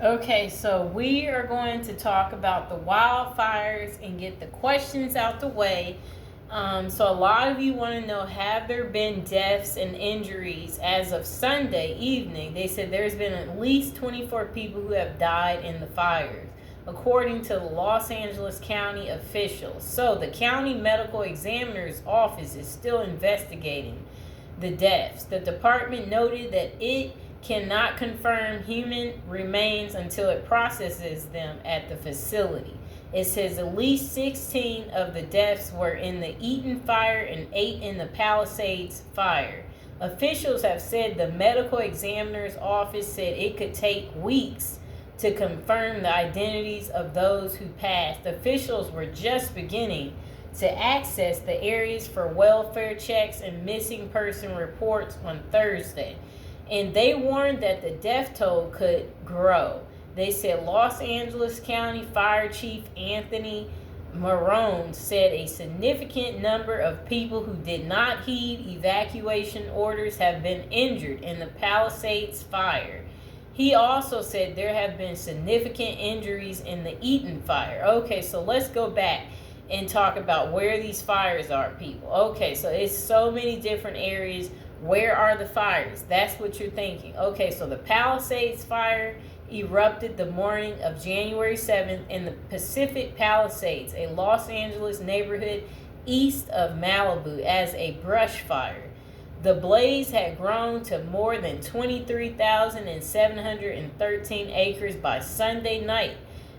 Okay, so we are going to talk about the wildfires and get the questions out the way. So a lot of you want to know, have there been deaths and injuries as of Sunday evening? They said there's been at least 24 people who have died in the fires, according to the Los Angeles County officials. So the county medical examiner's office is still investigating the deaths. The department noted that it cannot confirm human remains until it processes them at the facility. It says at least 16 of the deaths were in the Eaton fire and 8 in the Palisades fire. Officials have said the medical examiner's office said it could take weeks to confirm the identities of those who passed. Officials were just beginning to access the areas for welfare checks and missing person reports on Thursday. And they warned that the death toll could grow. They said Los Angeles County Fire Chief Anthony Marone said a significant number of people who did not heed evacuation orders have been injured in the Palisades fire. He also said there have been significant injuries in the Eaton fire. Okay, so let's go back and talk about where these fires are, people. Okay, so it's so many different areas. Where are the fires? That's what you're thinking. Okay, so the Palisades fire erupted the morning of January 7th in the Pacific Palisades, a Los Angeles neighborhood east of Malibu, as a brush fire. The blaze had grown to more than 23,713 acres by Sunday night,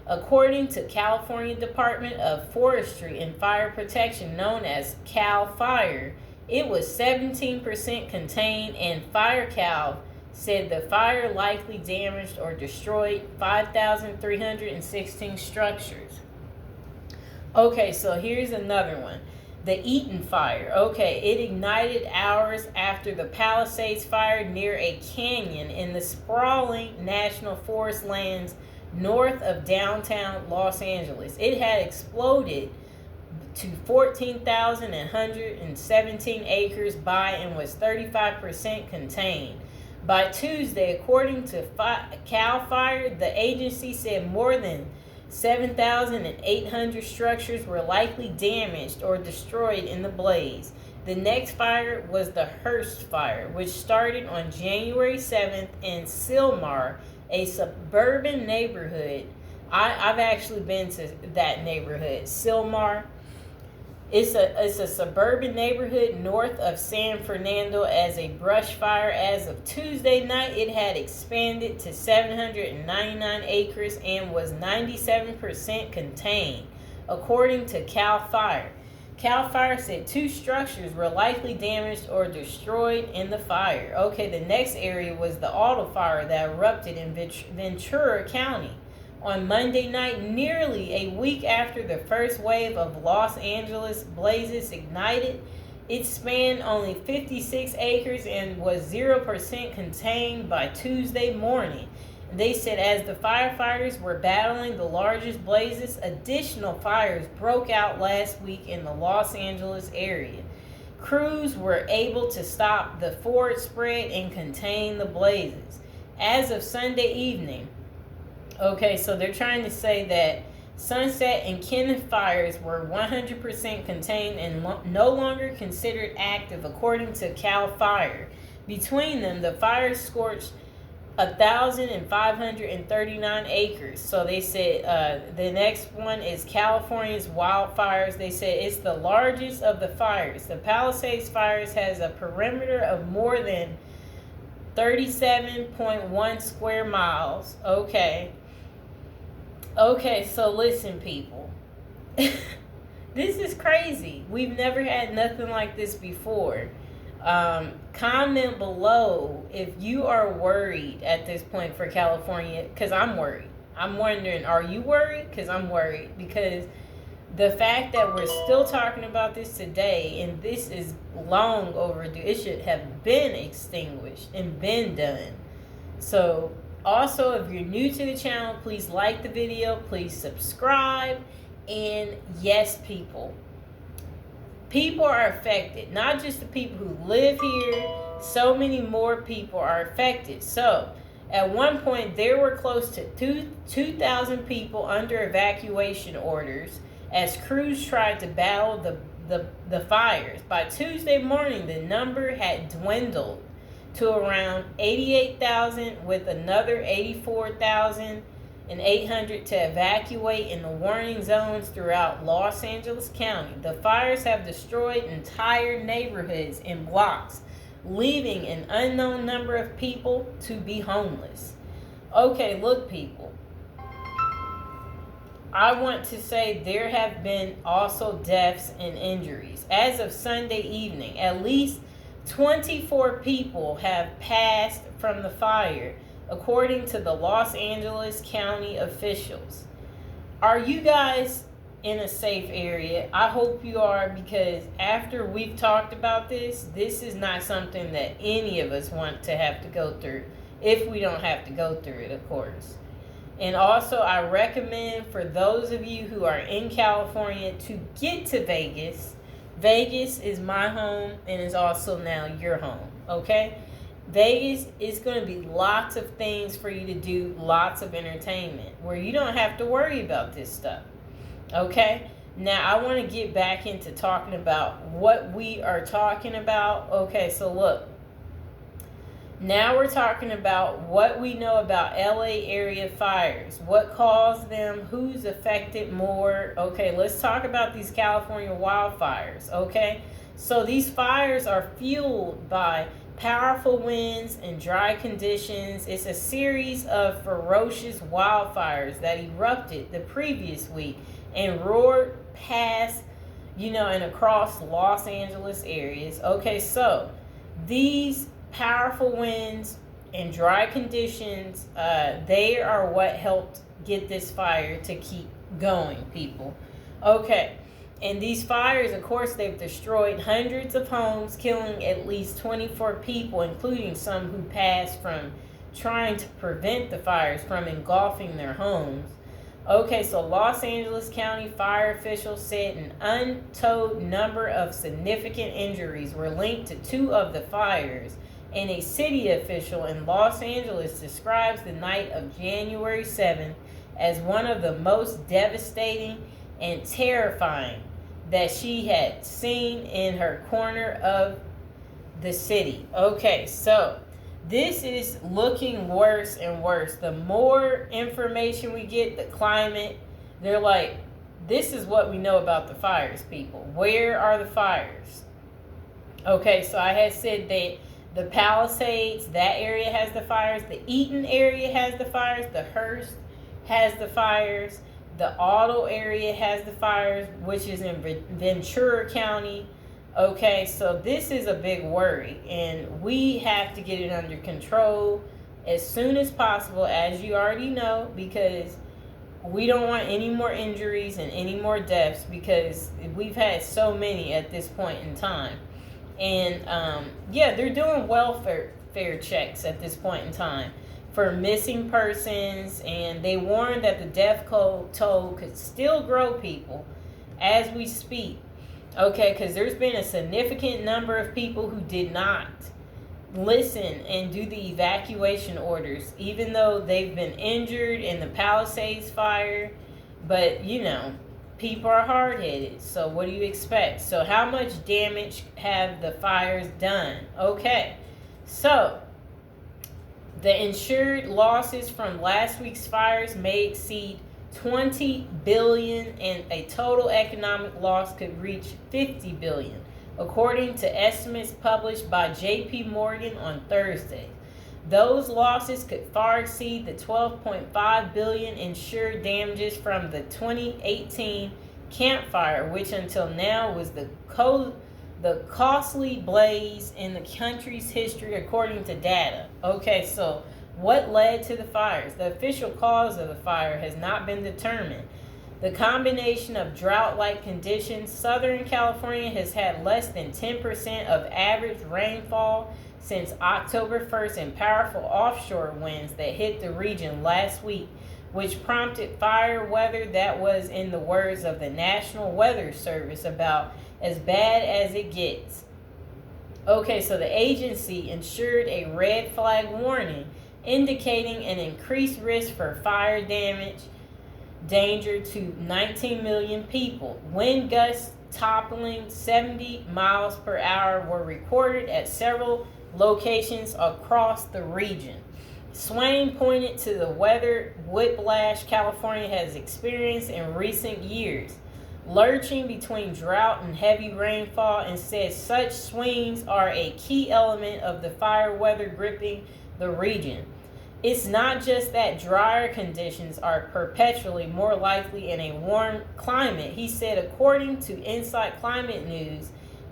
according to California Department of Forestry and Fire Protection, known as CAL FIRE. It was 17% contained, and FireCal said the fire likely damaged or destroyed 5,316 structures. Okay, so here's another one. The Eaton fire. Okay, it ignited hours after the Palisades fire near a canyon in the sprawling National Forest lands north of downtown Los Angeles. It had exploded to 14,117 acres by and was 35% contained. By Tuesday, according to CAL FIRE, the agency said more than 7,800 structures were likely damaged or destroyed in the blaze. The next fire was the Hearst fire, which started on January 7th in Sylmar, a suburban neighborhood. I've actually been to that neighborhood, Sylmar. It's a suburban neighborhood north of San Fernando. As a brush fire, as of Tuesday night, it had expanded to 799 acres and was 97% contained, according to CAL FIRE. CAL FIRE said 2 structures were likely damaged or destroyed in the fire. Okay, the next area was the auto fire that erupted in Ventura County on Monday night, nearly a week after the first wave of Los Angeles blazes ignited. It spanned only 56 acres and was 0% contained by Tuesday morning. They said as the firefighters were battling the largest blazes, additional fires broke out last week in the Los Angeles area. Crews were able to stop the forward spread and contain the blazes. As of Sunday evening, okay, so they're trying to say that Sunset and Kenneth fires were 100% contained and no longer considered active, according to CAL FIRE. Between them, the fires scorched 1,539 acres. So they said the next one is California's wildfires. They said it's the largest of the fires. The Palisades fires has a perimeter of more than 37.1 square miles. Okay, so listen, people. This is crazy. We've never had nothing like this before. Comment below if you are worried at this point for California, because I'm worried. I'm wondering, are you worried? Because I'm worried, because the fact that we're still talking about this today, and this is long overdue. It should have been extinguished and been done. So also, if you're new to the channel, please like the video, please subscribe, and yes, people are affected. Not just the people who live here, so many more people are affected. So At one point, there were close to 2,000 people under evacuation orders as crews tried to battle the fires. By Tuesday morning, the number had dwindled to around 88,000, with another 84,800 to evacuate in the warning zones throughout Los Angeles County. The fires have destroyed entire neighborhoods and blocks, leaving an unknown number of people to be homeless. Okay, look, people. I want to say there have been also deaths and injuries. As of Sunday evening, at least 24 people have passed from the fire, according to the Los Angeles County officials. Are you guys in a safe area? I hope you are, because after we've talked about this is not something that any of us want to have to go through, if we don't have to go through it, of course. And also, I recommend for those of you who are in California to get to Vegas. Vegas is my home and is also now your home, okay? Vegas is going to be lots of things for you to do, lots of entertainment, where you don't have to worry about this stuff, okay? Now, I want to get back into talking about what we are talking about. Okay, so look. Now we're talking about what we know about LA area fires, what caused them, who's affected more. Okay, let's talk about these California wildfires, okay? So these fires are fueled by powerful winds and dry conditions. It's a series of ferocious wildfires that erupted the previous week and roared past, and across Los Angeles areas. Okay, so these powerful winds and dry conditions, they are what helped get this fire to keep going, people. Okay, and these fires, of course, they've destroyed hundreds of homes, killing at least 24 people, including some who passed from trying to prevent the fires from engulfing their homes. Okay, so Los Angeles County fire officials said an untold number of significant injuries were linked to two of the fires, and a city official in Los Angeles describes the night of January 7th as one of the most devastating and terrifying that she had seen in her corner of the city. Okay, so this is looking worse and worse. The more information we get, the climate, they're like, this is what we know about the fires, people. Where are the fires? Okay, so I had said that the Palisades, that area has the fires. The Eaton area has the fires. The Hearst has the fires. The Auto area has the fires, which is in Ventura County. Okay, so this is a big worry, and we have to get it under control as soon as possible, as you already know, because we don't want any more injuries and any more deaths, because we've had so many at this point in time. And they're doing welfare checks at this point in time for missing persons, and they warn that the death toll could still grow, people, as we speak. Okay, because there's been a significant number of people who did not listen and do the evacuation orders, even though they've been injured in the Palisades fire. But, people are hard-headed, so what do you expect? So how much damage have the fires done? Okay, so the insured losses from last week's fires may exceed $20 billion, and a total economic loss could reach $50 billion, according to estimates published by J.P. Morgan on Thursday. Those losses could far exceed the $12.5 billion insured damages from the 2018 Camp Fire, which until now was the costly blaze in the country's history, according to data. Okay, so what led to the fires? The official cause of the fire has not been determined. The combination of drought-like conditions, Southern California has had less than 10% of average rainfall since October 1st, and powerful offshore winds that hit the region last week, which prompted fire weather that was, in the words of the National Weather Service, about as bad as it gets. Okay, so the agency issued a red flag warning indicating an increased risk for fire damage danger to 19 million people. Wind gusts toppling 70 miles per hour were recorded at several locations across the region. Swain pointed to the weather whiplash California has experienced in recent years, lurching between drought and heavy rainfall, and said such swings are a key element of the fire weather gripping the region. It's not just that drier conditions are perpetually more likely in a warm climate, he said, according to Inside Climate News.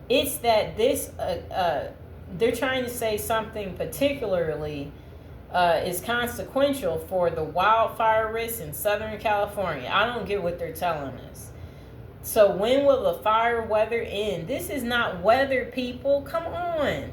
It's that they're trying to say something particularly is consequential for the wildfire risks in Southern California. I don't get what they're telling us. So when will the fire weather end? This is not weather, people. Come on.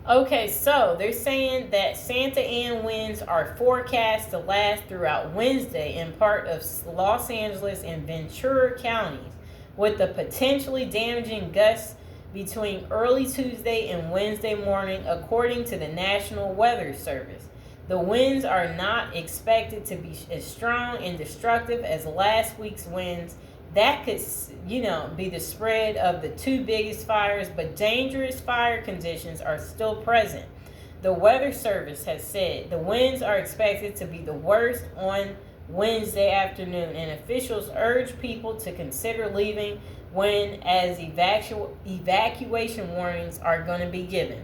Okay, so they're saying that Santa Ana winds are forecast to last throughout Wednesday in part of Los Angeles and Ventura counties, with the potentially damaging gusts between early Tuesday and Wednesday morning, according to the National Weather Service. The winds are not expected to be as strong and destructive as last week's winds. That could, be the spread of the two biggest fires, but dangerous fire conditions are still present. The Weather Service has said the winds are expected to be the worst on Wednesday afternoon, and officials urge people to consider leaving when as evacuation warnings are going to be given,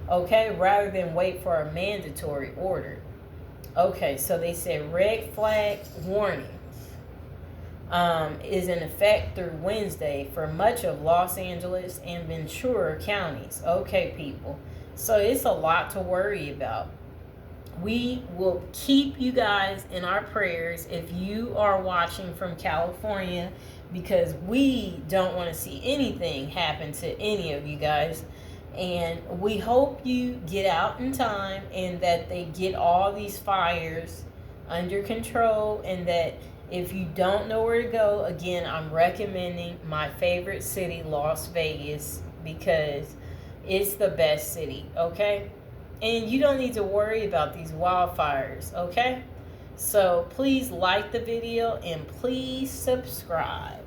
okay, rather than wait for a mandatory order. Okay, so they said red flag warning is in effect through Wednesday for much of Los Angeles and Ventura counties. Okay, people. So it's a lot to worry about. We will keep you guys in our prayers if you are watching from California, because we don't want to see anything happen to any of you guys. And we hope you get out in time and that they get all these fires under control, and that if you don't know where to go, again, I'm recommending my favorite city, Las Vegas, because it's the best city, okay? And you don't need to worry about these wildfires, okay? So please like the video and please subscribe.